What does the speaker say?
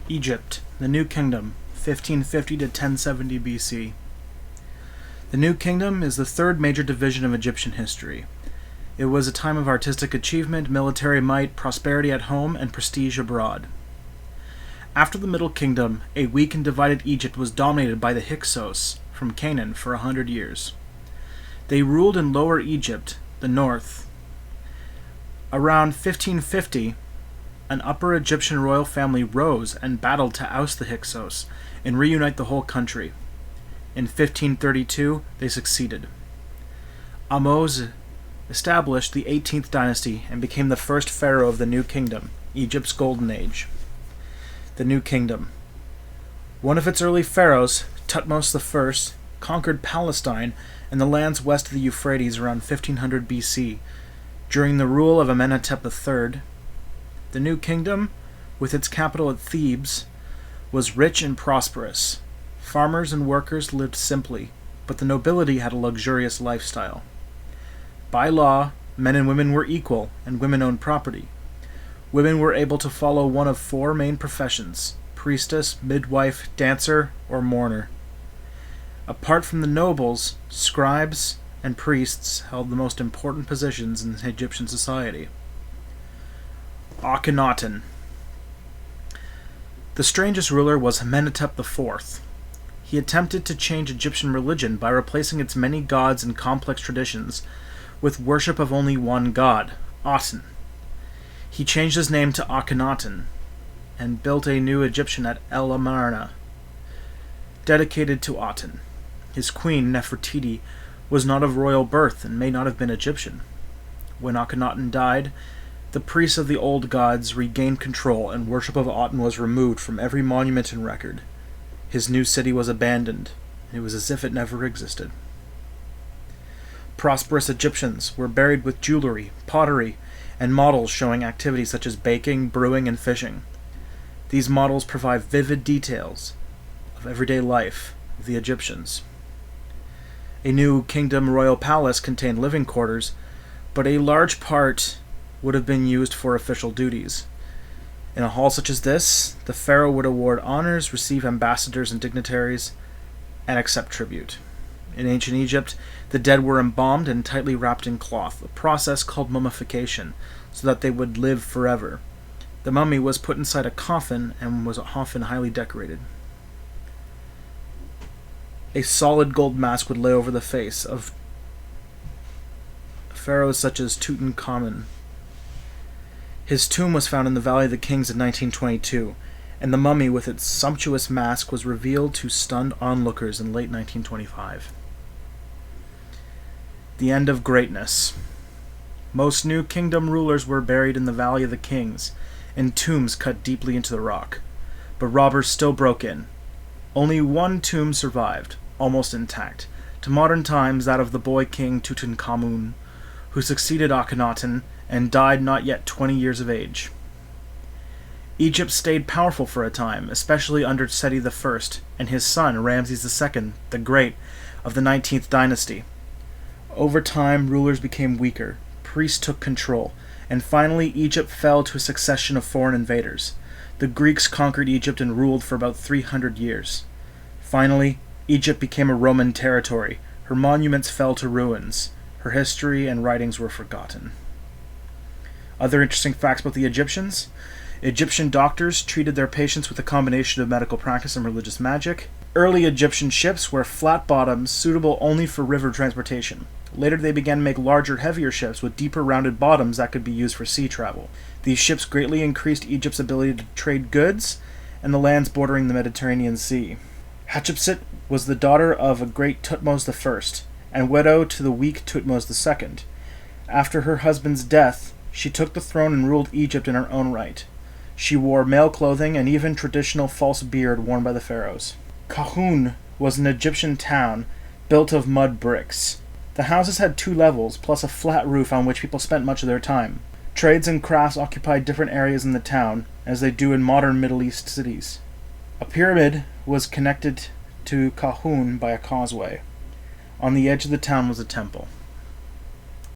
Egypt, the New Kingdom, 1550 to 1070 BC. The New Kingdom is the third major division of Egyptian history. It was a time of artistic achievement, military might, prosperity at home, and prestige abroad. After the Middle Kingdom, a weak and divided Egypt was dominated by the Hyksos from Canaan for 100 years. They ruled in Lower Egypt, the north. Around 1550, an Upper Egyptian royal family rose and battled to oust the Hyksos and reunite the whole country. In 1532, they succeeded. Ahmose established the 18th dynasty and became the first pharaoh of the New Kingdom, Egypt's Golden Age. The New Kingdom. One of its early pharaohs, Thutmose I, conquered Palestine and the lands west of the Euphrates around 1500 BC. During the rule of Amenhotep III, the New Kingdom, with its capital at Thebes, was rich and prosperous. Farmers and workers lived simply, but the nobility had a luxurious lifestyle. By law, men and women were equal, and women owned property. Women were able to follow one of four main professions: priestess, midwife, dancer, or mourner. Apart from the nobles, scribes and priests held the most important positions in Egyptian society. Akhenaten. The strangest ruler was Amenhotep IV. He attempted to change Egyptian religion by replacing its many gods and complex traditions with worship of only one god, Aten. He changed his name to Akhenaten and built a new Egyptian at El Amarna, dedicated to Aten. His queen, Nefertiti, was not of royal birth and may not have been Egyptian. When Akhenaten died, the priests of the old gods regained control and worship of Aten was removed from every monument and record. His new city was abandoned, and it was as if it never existed. Prosperous Egyptians were buried with jewelry, pottery, and models showing activities such as baking, brewing, and fishing. These models provide vivid details of everyday life of the Egyptians. A New Kingdom royal palace contained living quarters, but a large part would have been used for official duties. In a hall such as this, the pharaoh would award honors, receive ambassadors and dignitaries, and accept tribute. In ancient Egypt, the dead were embalmed and tightly wrapped in cloth, a process called mummification, so that they would live forever. The mummy was put inside a coffin and was often highly decorated. A solid gold mask would lay over the face of pharaohs such as Tutankhamen. His tomb was found in the Valley of the Kings in 1922, and the mummy with its sumptuous mask was revealed to stunned onlookers in late 1925. The end of greatness. Most New Kingdom rulers were buried in the Valley of the Kings, in tombs cut deeply into the rock, but robbers still broke in. Only one tomb survived, almost intact, to modern times that of the boy king Tutankhamun, who succeeded Akhenaten and died not yet 20 years of age. Egypt stayed powerful for a time, especially under Seti I and his son Ramses II, the Great, of the 19th dynasty. Over time, rulers became weaker, priests took control, and finally Egypt fell to a succession of foreign invaders. The Greeks conquered Egypt and ruled for about 300 years. Finally, Egypt became a Roman territory. Her monuments fell to ruins. Her history and writings were forgotten. Other interesting facts about the Egyptians: Egyptian doctors treated their patients with a combination of medical practice and religious magic. Early Egyptian ships were flat bottoms suitable only for river transportation. Later they began to make larger, heavier ships with deeper rounded bottoms that could be used for sea travel. These ships greatly increased Egypt's ability to trade goods and the lands bordering the Mediterranean Sea. Hatshepsut was the daughter of a great Thutmose I and widow to the weak Thutmose II. After her husband's death, she took the throne and ruled Egypt in her own right. She wore male clothing and even traditional false beard worn by the pharaohs. Kahun was an Egyptian town built of mud bricks. The houses had 2 levels, plus a flat roof on which people spent much of their time. Trades and crafts occupied different areas in the town, as they do in modern Middle East cities. A pyramid was connected to Kahun by a causeway. On the edge of the town was a temple.